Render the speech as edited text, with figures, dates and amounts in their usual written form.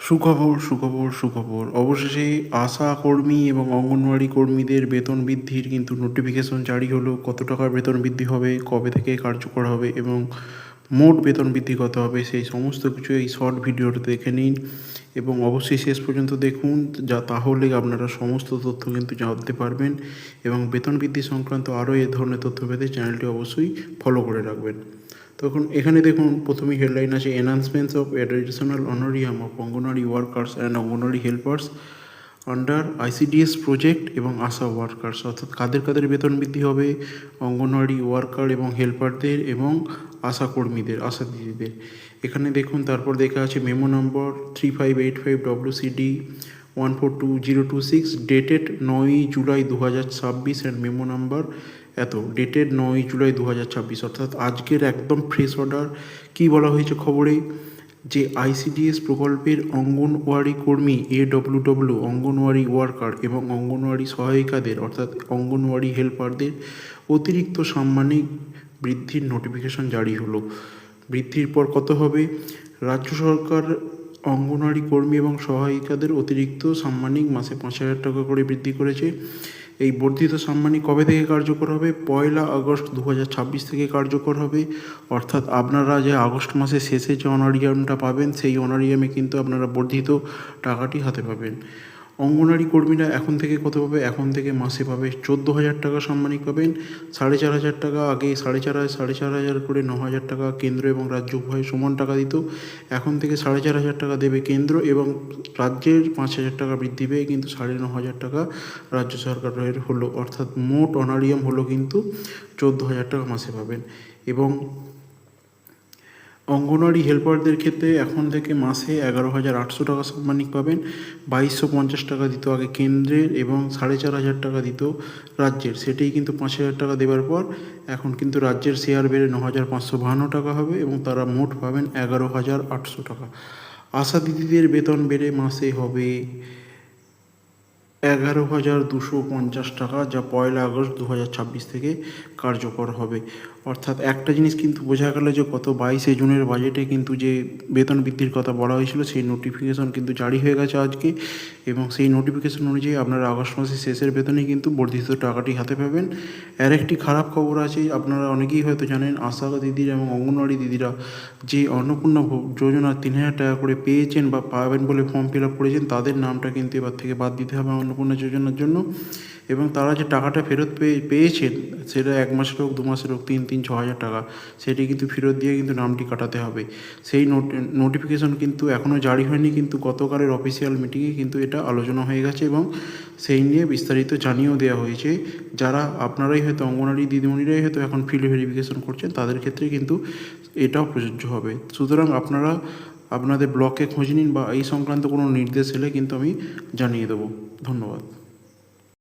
সুখবর অবশেষে আশা কর্মী এবং অঙ্গনওয়াড়ি কর্মীদের বেতন বৃদ্ধির কিন্তু নোটিফিকেশন জারি হলো। কত টাকার বেতন বৃদ্ধি হবে, কবে থেকে কার্যকর হবে এবং মোট বেতন বৃদ্ধি কত হবে, সেই সমস্ত কিছু এই শর্ট ভিডিওটা দেখে নিন এবং অবশ্যই শেষ পর্যন্ত দেখুন, যা তাহলে আপনারা সমস্ত তথ্য কিন্তু জানতে পারবেন এবং বেতন বৃদ্ধি সংক্রান্ত আরও এই ধরনের তথ্য পেতে চ্যানেলটি অবশ্যই ফলো করে রাখবেন। তখন এখানে দেখুন, প্রথমেই হেডলাইন আছে enhancements of additional honorarium of anganwadi workers and anganwadi helpers under ICDS project এবং আশা ওয়ার্কার্স। অর্থাৎ কাদের কাদের বেতন বৃদ্ধি হবে, অঙ্গনওয়াড়ি ওয়ার্কার এবং হেল্পারদের এবং আশা কর্মীদের, আশা দিদিদের। এখানে দেখুন, তারপর দেখা আছে memo number 3585 WCD 142026 dated 9 July 2026 and memo number dated 9 July 2026। অর্থাৎ আজকের একদম ফ্রেশ অর্ডার। কি বলা হয়েছে খবরে, যে আইসিডিএস প্রকল্পের অঙ্গনওয়াড়ি কর্মী AWW, অঙ্গনওয়াড়ি ওয়ার্কার এবং অঙ্গনওয়াড়ি সহায়িকাদের অর্থাৎ অঙ্গনওয়াড়ি হেল্পারদের অতিরিক্ত সাম্মানিক বৃদ্ধির নোটিফিকেশন জারি হলো। বৃদ্ধির পর কত হবে? রাজ্য সরকার অঙ্গনওয়াড়ি কর্মী এবং সহায়িকাদের অতিরিক্ত সাম্মানিক মাসে 5,000 টাকা করে বৃদ্ধি করেছে। এই বর্ধিত সাম্মানিক কবে থেকে কার্যকর হবে? 1 আগস্ট 2026 থেকে কার্যকর হবে। অর্থাৎ আপনারা যে আগস্ট মাসের শেষে যে অনারিয়ামটা পাবেন, সেই অনারিয়ামে কিন্তু আপনারা বর্ধিত টাকাটি হাতে পাবেন। অঙ্গনওয়াড়ি কর্মীরা এখন থেকে কত পাবে? এখন থেকে মাসে পাবে 14,000 টাকা সাম্মানিক পাবেন। 4,500 টাকা, আগে 4,500 করে 9,000 টাকা কেন্দ্র এবং রাজ্য উভয় সমান টাকা দিত। এখন থেকে 4,500 টাকা দেবে কেন্দ্র এবং রাজ্যের 5,000 টাকা বৃদ্ধি পেয়ে কিন্তু 9,500 টাকা রাজ্য সরকারের হলো। অর্থাৎ মোট অনারিয়াম হলো কিন্তু 14,000 টাকা মাসে পাবেন। এবং অঙ্গনওয়াড়ি হেল্পারদের ক্ষেত্রে এখন থেকে মাসে 11,800 টাকা সাম্মানিক পাবেন। 2,250 টাকা দিত আগে কেন্দ্রের এবং 4,500 টাকা দিত রাজ্যের। সেটাই কিন্তু 5,000 টাকা দেওয়ার পর এখন কিন্তু রাজ্যের শেয়ার বেড়ে 9,552 টাকা হবে এবং তারা মোট পাবেন 11,800 টাকা। আশা দিদিদের বেতন বেড়ে মাসে হবে 11,250 টাকা, যা 1 আগস্ট 2026 থেকে কার্যকর হবে। অর্থাৎ একটা জিনিস কিন্তু বোঝা গেল যে গত 22 জুনের বাজেটে কিন্তু যে বেতন বৃদ্ধির কথা বলা হয়েছিল, সেই নোটিফিকেশন কিন্তু জারি হয়ে গেছে আজকে এবং সেই নোটিফিকেশন অনুযায়ী আপনারা আগস্ট মাসের শেষের বেতনে কিন্তু বর্ধিত টাকাটি হাতে পাবেন। আর একটি খারাপ খবর আছে, আপনারা অনেকেই হয়তো জানেন, আশা দিদিরা এবং অঙ্গনওয়াড়ি দিদিরা যে অন্নপূর্ণা যোজনা 3,000 টাকা করে পেয়েছেন বা পাবেন বলে ফর্ম ফিল আপ করেছেন, তাদের নামটা কিন্তু এবার থেকে বাদ দিতে হবে অন্নপূর্ণা যোজনার জন্য। এবং তারা যে টাকাটা ফেরত পেয়েছেন, সেটা 1 মাসের হোক 2 মাসের হোক 3,000-6,000 টাকা, সেটি কিন্তু ফেরত দিয়ে কিন্তু নামটি কাটাতে হবে। সেই নোটিফিকেশন কিন্তু এখনও জারি হয়নি, কিন্তু গতকালের অফিসিয়াল মিটিংয়ে কিন্তু এটা আলোচনা হয়ে গেছে এবং সেই নিয়ে বিস্তারিত জানিয়েও দেওয়া হয়েছে। যারা আপনারাই হয়তো অঙ্গনওয়াড়ি দিদিমণিরাই হয়তো এখন ফিল্ড ভেরিফিকেশন করছেন, তাদের ক্ষেত্রে কিন্তু এটাও প্রযোজ্য হবে। সুতরাং আপনারা আপনাদের ব্লকে খোঁজ নিন বা এই সংক্রান্ত কোনো নির্দেশ এলে কিন্তু আমি জানিয়ে দেবো। ধন্যবাদ।